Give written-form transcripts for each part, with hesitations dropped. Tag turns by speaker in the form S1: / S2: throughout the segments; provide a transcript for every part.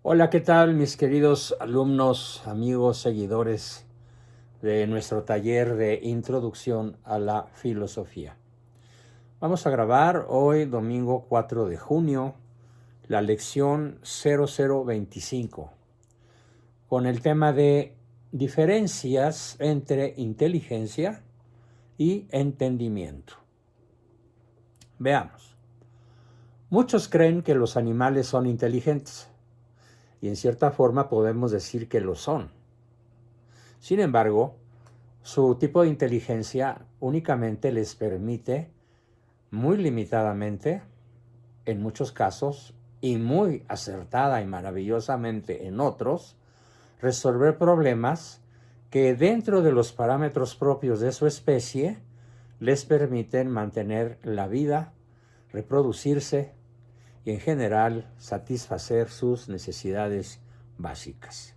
S1: Hola, ¿qué tal mis queridos alumnos, amigos, seguidores de nuestro taller de introducción a la filosofía? Vamos a grabar hoy, domingo 4 de junio, la lección 0025, con el tema de diferencias entre inteligencia y entendimiento. Veamos. Muchos creen que los animales son inteligentes, y en cierta forma podemos decir que lo son. Sin embargo, su tipo de inteligencia únicamente les permite, muy limitadamente, en muchos casos, y muy acertada y maravillosamente en otros, resolver problemas que dentro de los parámetros propios de su especie les permiten mantener la vida, reproducirse y en general satisfacer sus necesidades básicas.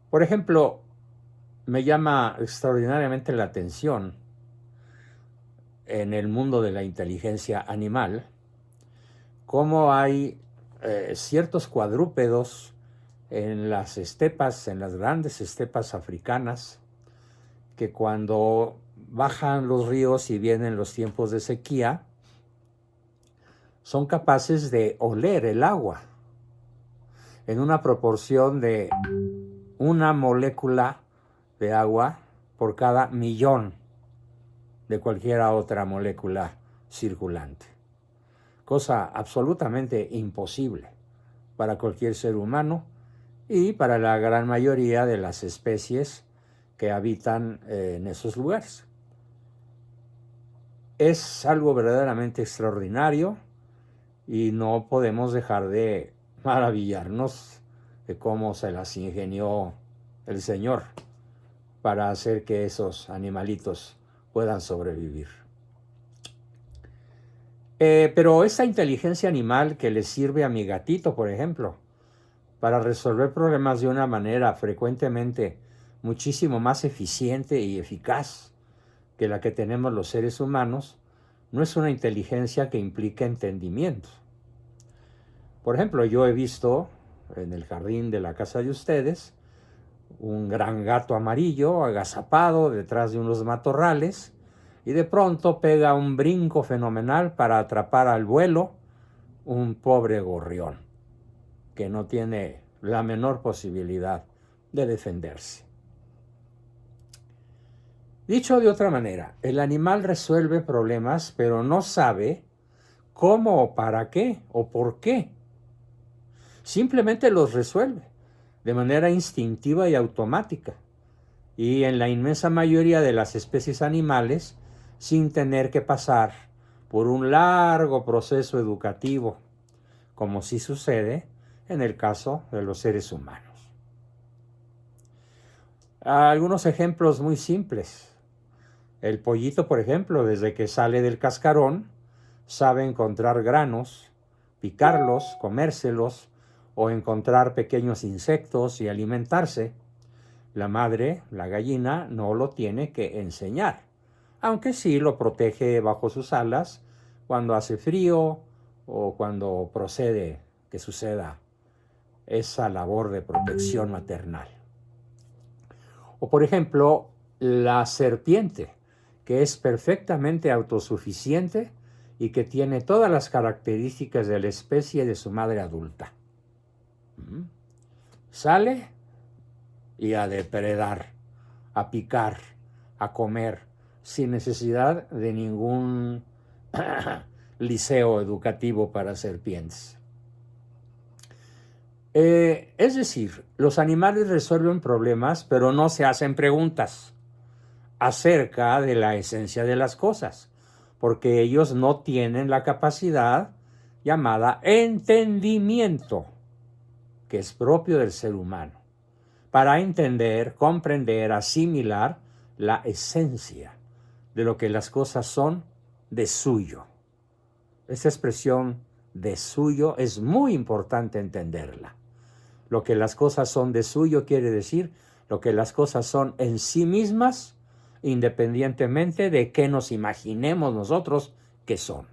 S1: Por ejemplo, me llama extraordinariamente la atención en el mundo de la inteligencia animal cómo hay ciertos cuadrúpedos en las estepas, en las grandes estepas africanas, que cuando bajan los ríos y vienen los tiempos de sequía, son capaces de oler el agua en una proporción de una molécula de agua por cada millón de cualquier otra molécula circulante. Cosa absolutamente imposible para cualquier ser humano y para la gran mayoría de las especies que habitan en esos lugares. Es algo verdaderamente extraordinario y no podemos dejar de maravillarnos de cómo se las ingenió el Señor para hacer que esos animalitos puedan sobrevivir. Pero esa inteligencia animal que le sirve a mi gatito, por ejemplo, para resolver problemas de una manera frecuentemente muchísimo más eficiente y eficaz que la que tenemos los seres humanos, no es una inteligencia que implique entendimiento. Por ejemplo, yo he visto en el jardín de la casa de ustedes un gran gato amarillo agazapado detrás de unos matorrales y de pronto pega un brinco fenomenal para atrapar al vuelo un pobre gorrión que no tiene la menor posibilidad de defenderse. Dicho de otra manera, el animal resuelve problemas, pero no sabe cómo o para qué o por qué. Simplemente los resuelve de manera instintiva y automática, y en la inmensa mayoría de las especies animales sin tener que pasar por un largo proceso educativo, como sí sucede en el caso de los seres humanos. Algunos ejemplos muy simples. El pollito, por ejemplo, desde que sale del cascarón, sabe encontrar granos, picarlos, comérselos o encontrar pequeños insectos y alimentarse. La madre, la gallina, no lo tiene que enseñar, aunque sí lo protege bajo sus alas cuando hace frío o cuando procede que suceda esa labor de protección maternal. O por ejemplo, la serpiente, que es perfectamente autosuficiente y que tiene todas las características de la especie de su madre adulta. Sale y a depredar, a picar, a comer, sin necesidad de ningún liceo educativo para serpientes. Es decir, los animales resuelven problemas, pero no se hacen preguntas acerca de la esencia de las cosas, porque ellos no tienen la capacidad llamada entendimiento, que es propio del ser humano, para entender, comprender, asimilar la esencia de lo que las cosas son de suyo. Esa expresión de suyo es muy importante entenderla. Lo que las cosas son de suyo quiere decir lo que las cosas son en sí mismas, independientemente de qué nos imaginemos nosotros que son.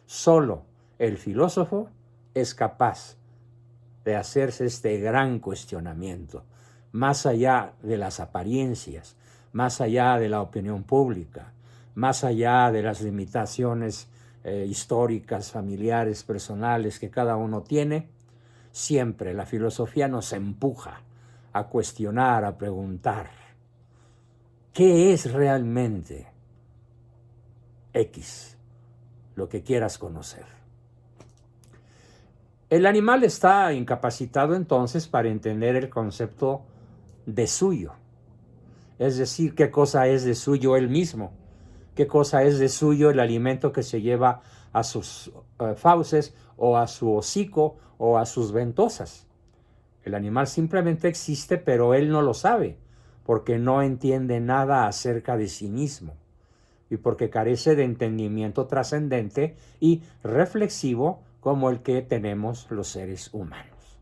S1: Solo el filósofo es capaz de hacerse este gran cuestionamiento, más allá de las apariencias, más allá de la opinión pública, más allá de las limitaciones históricas, familiares, personales que cada uno tiene, siempre la filosofía nos empuja a cuestionar, a preguntar, ¿qué es realmente X? Lo que quieras conocer. El animal está incapacitado entonces para entender el concepto de suyo. Es decir, qué cosa es de suyo él mismo, qué cosa es de suyo el alimento que se lleva a sus fauces o a su hocico o a sus ventosas. El animal simplemente existe, pero él no lo sabe, porque no entiende nada acerca de sí mismo y porque carece de entendimiento trascendente y reflexivo como el que tenemos los seres humanos.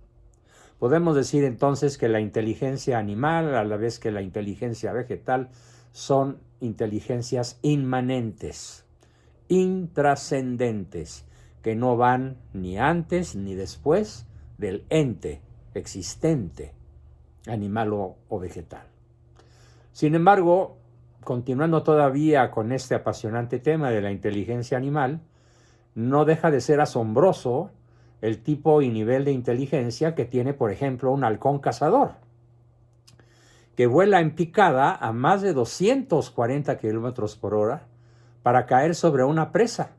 S1: Podemos decir entonces que la inteligencia animal, a la vez que la inteligencia vegetal, son inteligencias inmanentes, intrascendentes, que no van ni antes ni después del ente existente, animal o vegetal. Sin embargo, continuando todavía con este apasionante tema de la inteligencia animal, no deja de ser asombroso el tipo y nivel de inteligencia que tiene, por ejemplo, un halcón cazador, que vuela en picada a más de 240 kilómetros por hora para caer sobre una presa,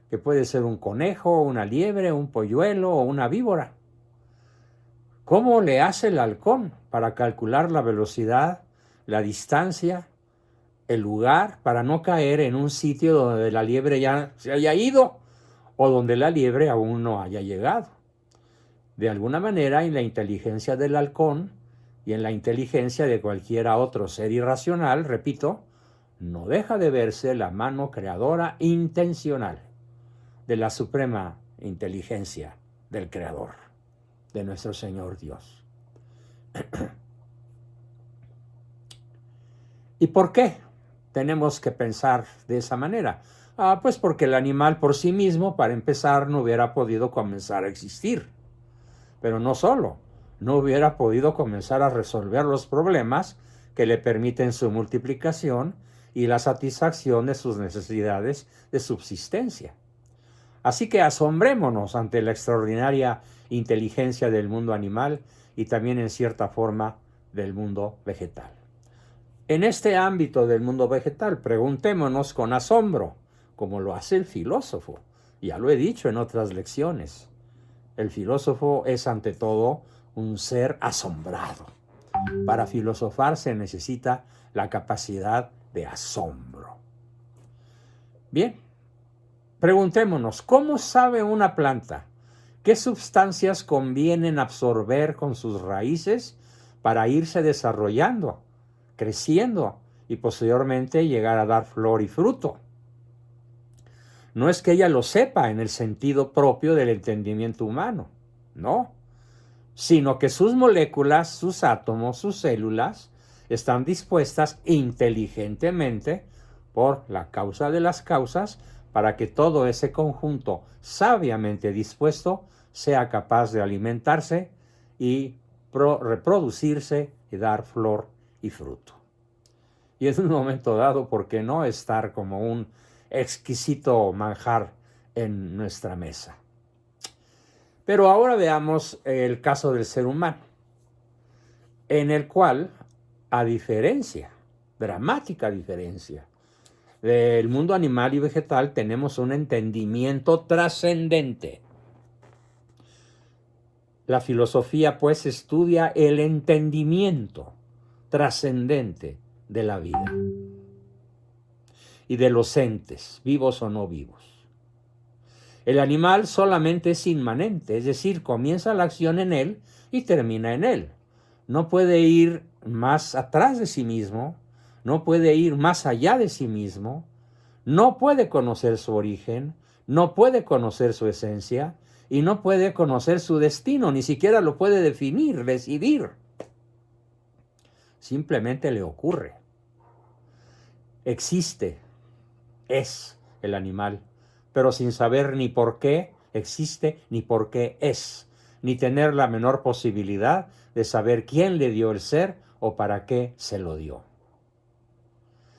S1: que puede ser un conejo, una liebre, un polluelo o una víbora. ¿Cómo le hace el halcón para calcular la velocidad, la distancia, el lugar, para no caer en un sitio donde la liebre ya se haya ido o donde la liebre aún no haya llegado? De alguna manera, en la inteligencia del halcón y en la inteligencia de cualquier otro ser irracional, repito, no deja de verse la mano creadora intencional de la suprema inteligencia del Creador, de nuestro Señor Dios. ¿Y por qué tenemos que pensar de esa manera? Pues porque el animal por sí mismo, para empezar, no hubiera podido comenzar a existir. Pero no solo, no hubiera podido comenzar a resolver los problemas que le permiten su multiplicación y la satisfacción de sus necesidades de subsistencia. Así que asombrémonos ante la extraordinaria inteligencia del mundo animal y también en cierta forma del mundo vegetal. En este ámbito del mundo vegetal, preguntémonos con asombro, como lo hace el filósofo. Ya lo he dicho en otras lecciones. El filósofo es ante todo un ser asombrado. Para filosofar se necesita la capacidad de asombro. Bien, preguntémonos, ¿cómo sabe una planta qué sustancias convienen absorber con sus raíces para irse desarrollando, creciendo y posteriormente llegar a dar flor y fruto? No es que ella lo sepa en el sentido propio del entendimiento humano, no, sino que sus moléculas, sus átomos, sus células están dispuestas inteligentemente por la causa de las causas para que todo ese conjunto sabiamente dispuesto sea capaz de alimentarse y reproducirse y dar flor y fruto. Y en un momento dado, ¿por qué no estar como un exquisito manjar en nuestra mesa? Pero ahora veamos el caso del ser humano, en el cual, a diferencia, dramática diferencia, del mundo animal y vegetal, tenemos un entendimiento trascendente. La filosofía, pues, estudia el entendimiento trascendente de la vida y de los entes, vivos o no vivos. El animal solamente es inmanente, es decir, comienza la acción en él y termina en él. No puede ir más atrás de sí mismo, no puede ir más allá de sí mismo, no puede conocer su origen, no puede conocer su esencia y no puede conocer su destino, ni siquiera lo puede definir, decidir. Simplemente le ocurre. Existe, es el animal, pero sin saber ni por qué, existe ni por qué es, ni tener la menor posibilidad de saber quién le dio el ser o para qué se lo dio.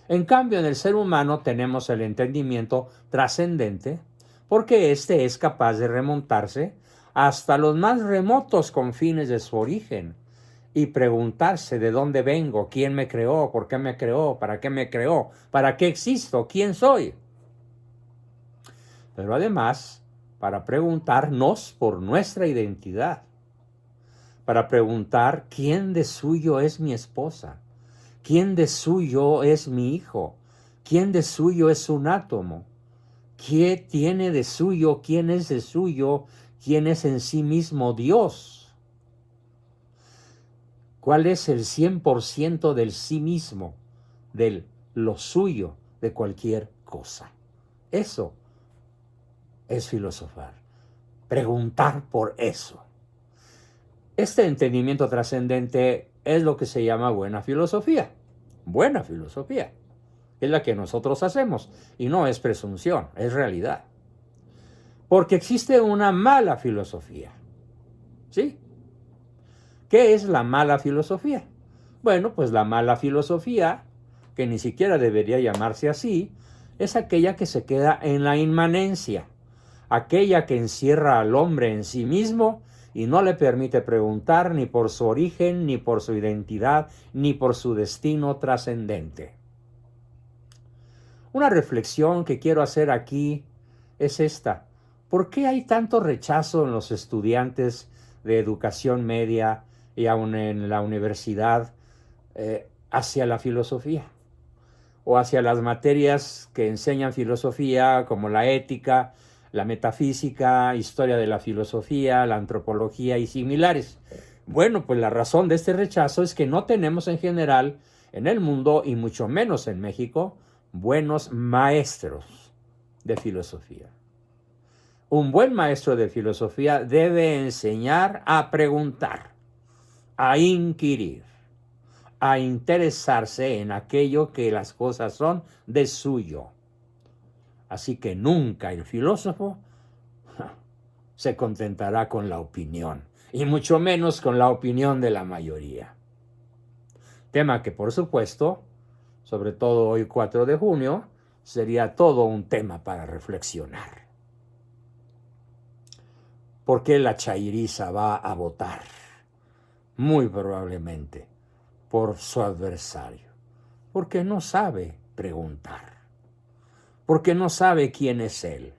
S1: En cambio, en el ser humano tenemos el entendimiento trascendente, porque éste es capaz de remontarse hasta los más remotos confines de su origen y preguntarse de dónde vengo, quién me creó, por qué me creó, para qué existo, quién soy. Pero además, para preguntarnos por nuestra identidad, para preguntar quién de suyo es mi esposa, quién de suyo es mi hijo, quién de suyo es un átomo, qué tiene de suyo, quién es de suyo, quién es en sí mismo Dios, cuál es el 100% del sí mismo, de lo suyo, de cualquier cosa. Eso es filosofar, preguntar por eso. Este entendimiento trascendente es lo que se llama buena filosofía. Buena filosofía. Es la que nosotros hacemos. Y no es presunción, es realidad. Porque existe una mala filosofía. ¿Sí? ¿Qué es la mala filosofía? Bueno, pues la mala filosofía, que ni siquiera debería llamarse así, es aquella que se queda en la inmanencia. Aquella que encierra al hombre en sí mismo y no le permite preguntar ni por su origen, ni por su identidad, ni por su destino trascendente. Una reflexión que quiero hacer aquí es esta. ¿Por qué hay tanto rechazo en los estudiantes de educación media y aún en la universidad hacia la filosofía? O hacia las materias que enseñan filosofía, como la ética, la metafísica, historia de la filosofía, la antropología y similares. Bueno, pues la razón de este rechazo es que no tenemos en general en el mundo, y mucho menos en México, buenos maestros de filosofía. Un buen maestro de filosofía debe enseñar a preguntar, a inquirir, a interesarse en aquello que las cosas son de suyo. Así que nunca el filósofo se contentará con la opinión, y mucho menos con la opinión de la mayoría. Tema que, por supuesto, sobre todo hoy 4 de junio, sería todo un tema para reflexionar. ¿Por qué la chairiza va a votar? Muy probablemente por su adversario, porque no sabe preguntar, porque no sabe quién es él,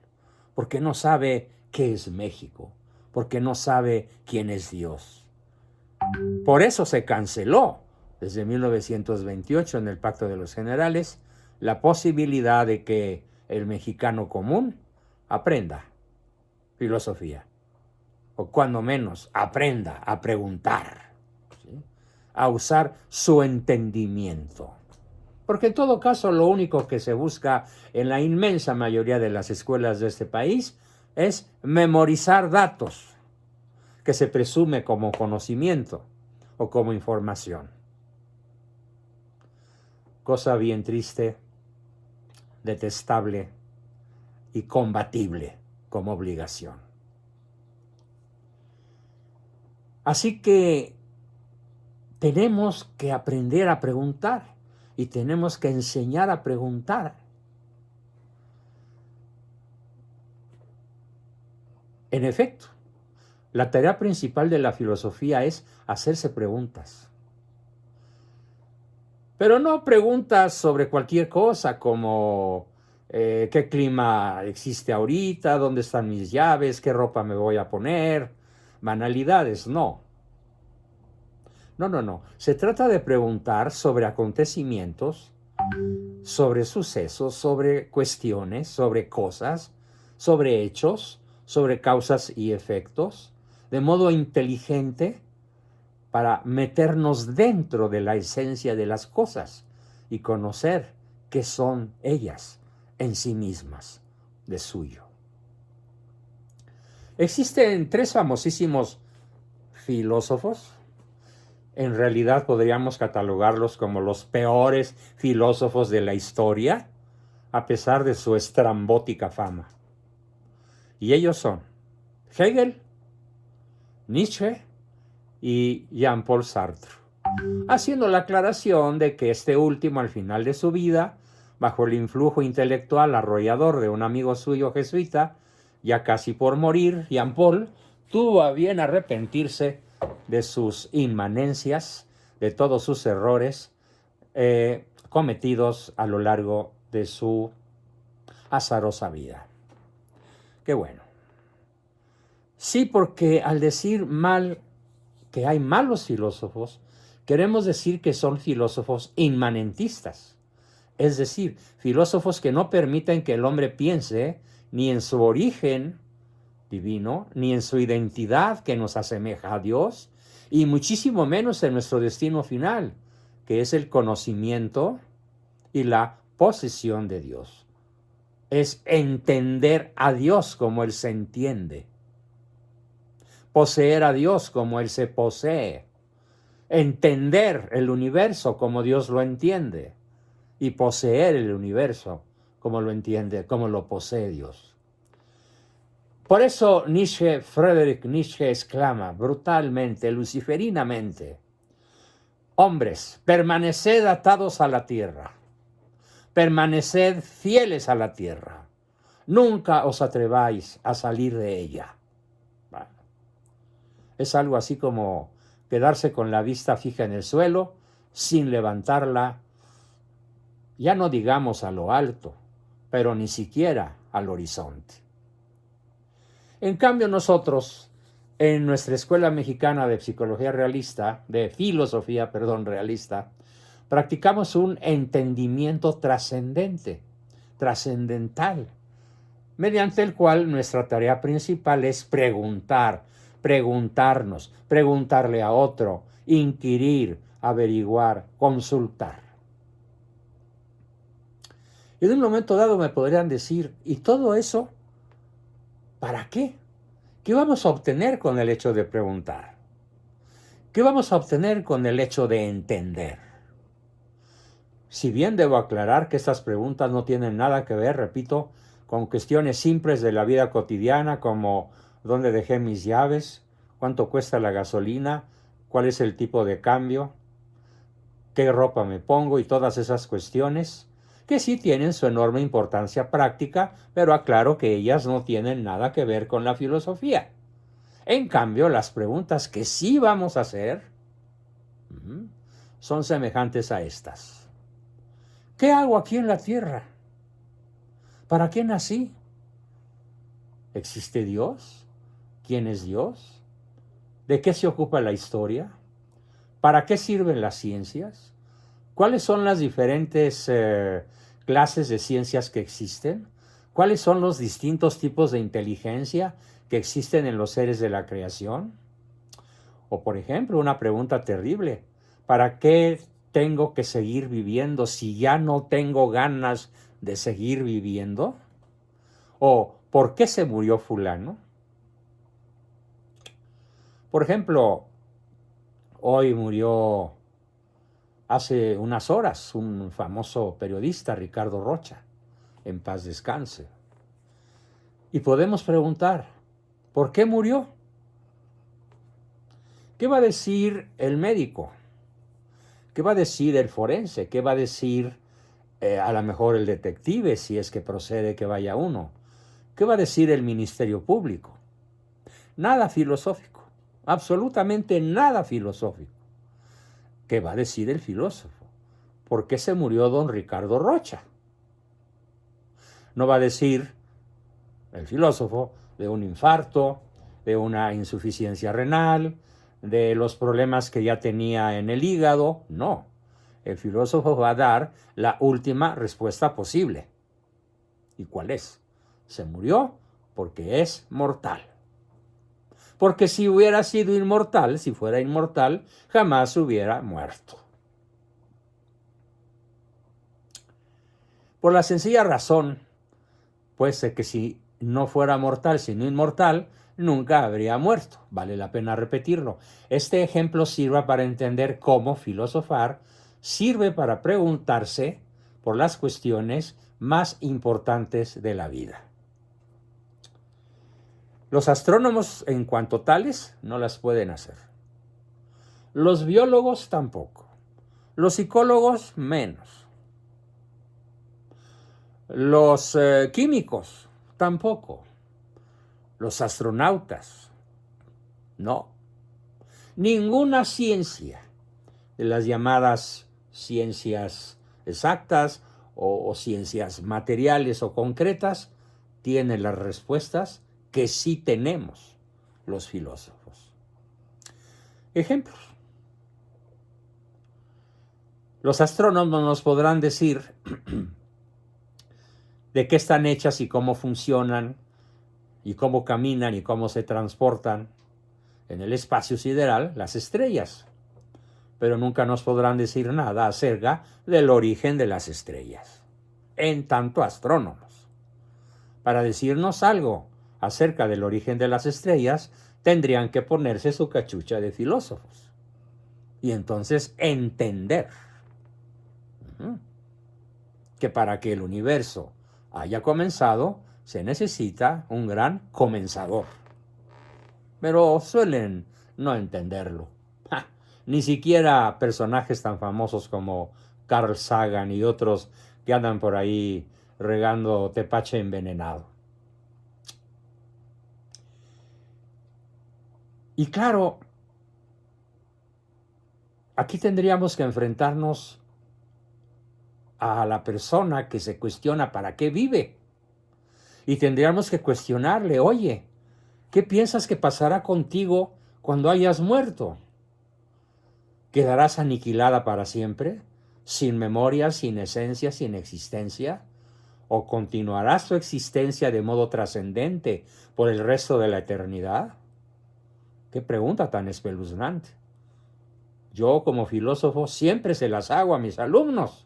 S1: porque no sabe qué es México, porque no sabe quién es Dios. Por eso se canceló desde 1928 en el Pacto de los Generales la posibilidad de que el mexicano común aprenda filosofía, o cuando menos aprenda a preguntar, ¿sí?, a usar su entendimiento. Porque en todo caso lo único que se busca en la inmensa mayoría de las escuelas de este país es memorizar datos que se presume como conocimiento o como información. Cosa bien triste, detestable y combatible como obligación. Así que tenemos que aprender a preguntar y tenemos que enseñar a preguntar. En efecto, la tarea principal de la filosofía es hacerse preguntas. Pero no preguntas sobre cualquier cosa como qué clima existe ahorita, dónde están mis llaves, qué ropa me voy a poner, banalidades, no. No. Se trata de preguntar sobre acontecimientos, sobre sucesos, sobre cuestiones, sobre cosas, sobre hechos, sobre causas y efectos, de modo inteligente para meternos dentro de la esencia de las cosas y conocer qué son ellas en sí mismas, de suyo. Existen 3 famosísimos filósofos. En realidad podríamos catalogarlos como los peores filósofos de la historia, a pesar de su estrambótica fama. Y ellos son Hegel, Nietzsche y Jean-Paul Sartre, haciendo la aclaración de que este último, al final de su vida, bajo el influjo intelectual arrollador de un amigo suyo jesuita, ya casi por morir, Jean-Paul tuvo a bien arrepentirse de sus inmanencias, de todos sus errores cometidos a lo largo de su azarosa vida. Qué bueno. Sí, porque al decir mal que hay malos filósofos, queremos decir que son filósofos inmanentistas. Es decir, filósofos que no permiten que el hombre piense ni en su origen divino, ni en su identidad que nos asemeja a Dios, y muchísimo menos en nuestro destino final, que es el conocimiento y la posesión de Dios. Es entender a Dios como Él se entiende, poseer a Dios como Él se posee, entender el universo como Dios lo entiende y poseer el universo como lo entiende, como lo posee Dios. Por eso Friedrich Nietzsche exclama brutalmente, luciferinamente: hombres, permaneced atados a la tierra, permaneced fieles a la tierra, nunca os atreváis a salir de ella. Bueno, es algo así como quedarse con la vista fija en el suelo, sin levantarla, ya no digamos a lo alto, pero ni siquiera al horizonte. En cambio nosotros, en nuestra Escuela Mexicana de Psicología Realista, de Filosofía, realista, practicamos un entendimiento trascendente, trascendental, mediante el cual nuestra tarea principal es preguntar, preguntarnos, preguntarle a otro, inquirir, averiguar, consultar. Y de un momento dado me podrían decir, ¿y todo eso para qué? ¿Qué vamos a obtener con el hecho de preguntar? ¿Qué vamos a obtener con el hecho de entender? Si bien debo aclarar que estas preguntas no tienen nada que ver, repito, con cuestiones simples de la vida cotidiana como ¿dónde dejé mis llaves? ¿Cuánto cuesta la gasolina? ¿Cuál es el tipo de cambio? ¿Qué ropa me pongo? Y todas esas cuestiones que sí tienen su enorme importancia práctica, pero aclaro que ellas no tienen nada que ver con la filosofía. En cambio, las preguntas que sí vamos a hacer son semejantes a estas. ¿Qué hago aquí en la tierra? ¿Para qué nací? ¿Existe Dios? ¿Quién es Dios? ¿De qué se ocupa la historia? ¿Para qué sirven las ciencias? ¿Cuáles son las diferentes clases de ciencias que existen? ¿Cuáles son los distintos tipos de inteligencia que existen en los seres de la creación? O, por ejemplo, una pregunta terrible: ¿para qué tengo que seguir viviendo si ya no tengo ganas de seguir viviendo? ¿O por qué se murió fulano? Por ejemplo, hoy murió hace unas horas un famoso periodista, Ricardo Rocha, en paz descanse. Y podemos preguntar, ¿por qué murió? ¿Qué va a decir el médico? ¿Qué va a decir el forense? ¿Qué va a decir a lo mejor el detective, si es que procede que vaya uno? ¿Qué va a decir el Ministerio Público? Nada filosófico, absolutamente nada filosófico. ¿Qué va a decir el filósofo? ¿Por qué se murió don Ricardo Rocha? No va a decir el filósofo de un infarto, de una insuficiencia renal, de los problemas que ya tenía en el hígado. No, el filósofo va a dar la última respuesta posible. ¿Y cuál es? Se murió porque es mortal. Porque si hubiera sido inmortal, si fuera inmortal, jamás hubiera muerto. Por la sencilla razón, pues, de que si no fuera mortal, sino inmortal, nunca habría muerto. Vale la pena repetirlo. Este ejemplo sirve para entender cómo filosofar sirve para preguntarse por las cuestiones más importantes de la vida. Los astrónomos, en cuanto tales, no las pueden hacer. Los biólogos tampoco. Los psicólogos menos. Los químicos tampoco. Los astronautas no. Ninguna ciencia de las llamadas ciencias exactas o ciencias materiales o concretas tiene las respuestas que sí tenemos los filósofos. Ejemplos. Los astrónomos nos podrán decir de qué están hechas y cómo funcionan y cómo caminan y cómo se transportan en el espacio sideral las estrellas, pero nunca nos podrán decir nada acerca del origen de las estrellas, en tanto astrónomos. Para decirnos algo acerca del origen de las estrellas, tendrían que ponerse su cachucha de filósofos y entonces entender que para que el universo haya comenzado, se necesita un gran comenzador. Pero suelen no entenderlo. Ni siquiera personajes tan famosos como Carl Sagan y otros que andan por ahí regando tepache envenenado. Y claro, aquí tendríamos que enfrentarnos a la persona que se cuestiona para qué vive. Y tendríamos que cuestionarle, oye, ¿qué piensas que pasará contigo cuando hayas muerto? ¿Quedarás aniquilada para siempre? ¿Sin memoria, sin esencia, sin existencia? ¿O continuarás tu existencia de modo trascendente por el resto de la eternidad? ¡Qué pregunta tan espeluznante! Yo, como filósofo, siempre se las hago a mis alumnos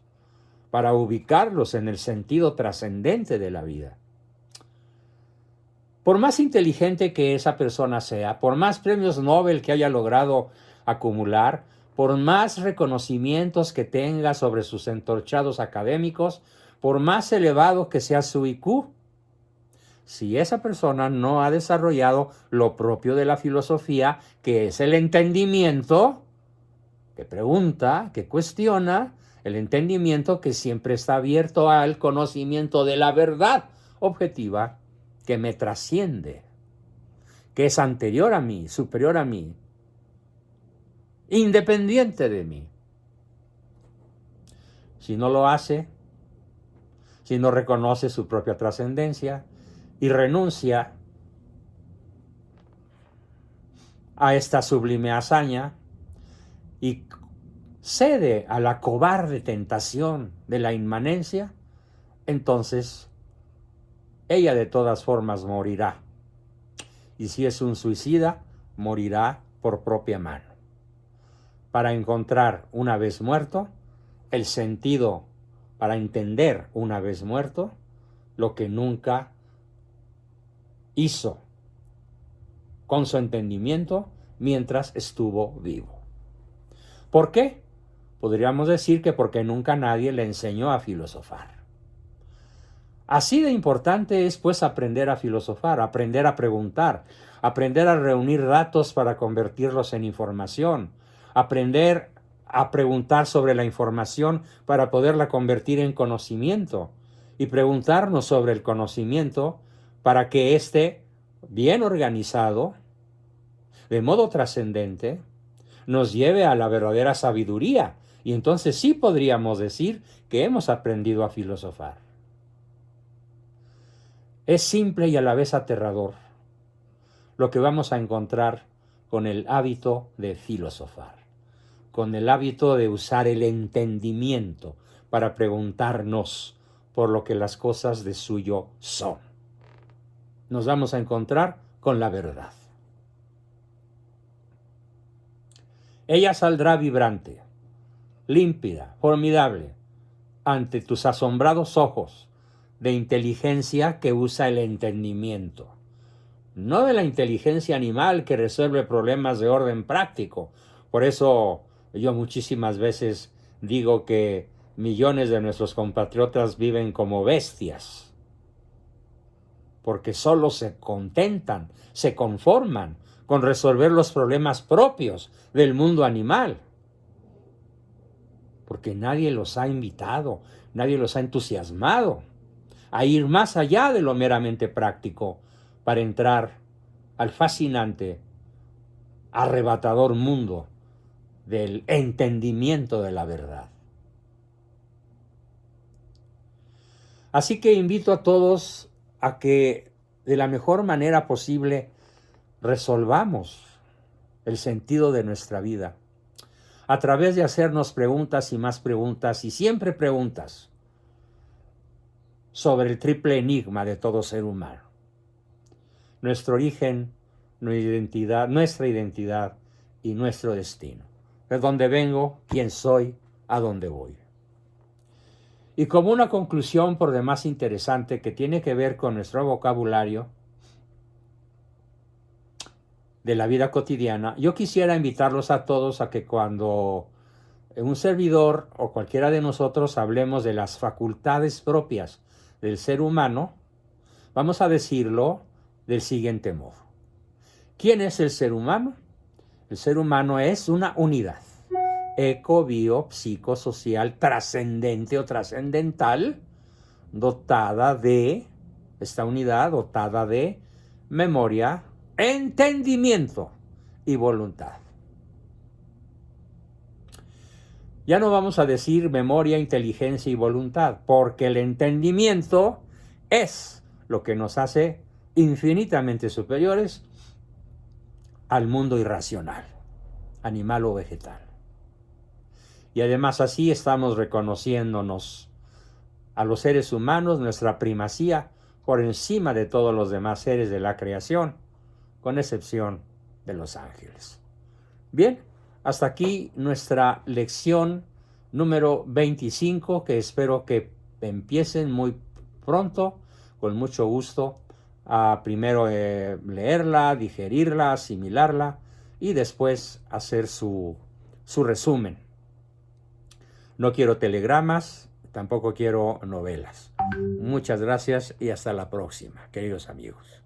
S1: para ubicarlos en el sentido trascendente de la vida. Por más inteligente que esa persona sea, por más premios Nobel que haya logrado acumular, por más reconocimientos que tenga sobre sus entorchados académicos, por más elevado que sea su IQ, si esa persona no ha desarrollado lo propio de la filosofía, que es el entendimiento, que pregunta, que cuestiona, el entendimiento que siempre está abierto al conocimiento de la verdad objetiva que me trasciende, que es anterior a mí, superior a mí, independiente de mí. Si no lo hace, si no reconoce su propia trascendencia y renuncia a esta sublime hazaña y cede a la cobarde tentación de la inmanencia, entonces ella de todas formas morirá. Y si es un suicida, morirá por propia mano. Para encontrar una vez muerto el sentido, para entender una vez muerto lo que nunca hizo con su entendimiento mientras estuvo vivo. ¿Por qué? Podríamos decir que porque nunca nadie le enseñó a filosofar. Así de importante es pues aprender a filosofar, aprender a preguntar, aprender a reunir datos para convertirlos en información, aprender a preguntar sobre la información para poderla convertir en conocimiento y preguntarnos sobre el conocimiento para que éste, bien organizado, de modo trascendente, nos lleve a la verdadera sabiduría. Y entonces sí podríamos decir que hemos aprendido a filosofar. Es simple y a la vez aterrador lo que vamos a encontrar con el hábito de filosofar, con el hábito de usar el entendimiento para preguntarnos por lo que las cosas de suyo son. Nos vamos a encontrar con la verdad. Ella saldrá vibrante, límpida, formidable, ante tus asombrados ojos de inteligencia que usa el entendimiento. No de la inteligencia animal que resuelve problemas de orden práctico. Por eso yo muchísimas veces digo que millones de nuestros compatriotas viven como bestias, porque solo se contentan, se conforman con resolver los problemas propios del mundo animal, porque nadie los ha invitado, nadie los ha entusiasmado a ir más allá de lo meramente práctico para entrar al fascinante, arrebatador mundo del entendimiento de la verdad. Así que invito a todos a que de la mejor manera posible resolvamos el sentido de nuestra vida a través de hacernos preguntas y más preguntas y siempre preguntas sobre el triple enigma de todo ser humano: nuestro origen, nuestra identidad y nuestro destino. De dónde vengo, quién soy, a dónde voy. Y como una conclusión por demás interesante que tiene que ver con nuestro vocabulario de la vida cotidiana, yo quisiera invitarlos a todos a que cuando un servidor o cualquiera de nosotros hablemos de las facultades propias del ser humano, vamos a decirlo del siguiente modo. ¿Quién es el ser humano? El ser humano es una unidad eco, bio, psicosocial, trascendente o trascendental, esta unidad dotada de memoria, entendimiento y voluntad. Ya no vamos a decir memoria, inteligencia y voluntad, porque el entendimiento es lo que nos hace infinitamente superiores al mundo irracional, animal o vegetal. Y además así estamos reconociéndonos a los seres humanos nuestra primacía por encima de todos los demás seres de la creación, con excepción de los ángeles. Bien, hasta aquí nuestra lección número 25, que espero que empiecen muy pronto, con mucho gusto, a primero leerla, digerirla, asimilarla y después hacer su resumen. No quiero telegramas, tampoco quiero novelas. Muchas gracias y hasta la próxima, queridos amigos.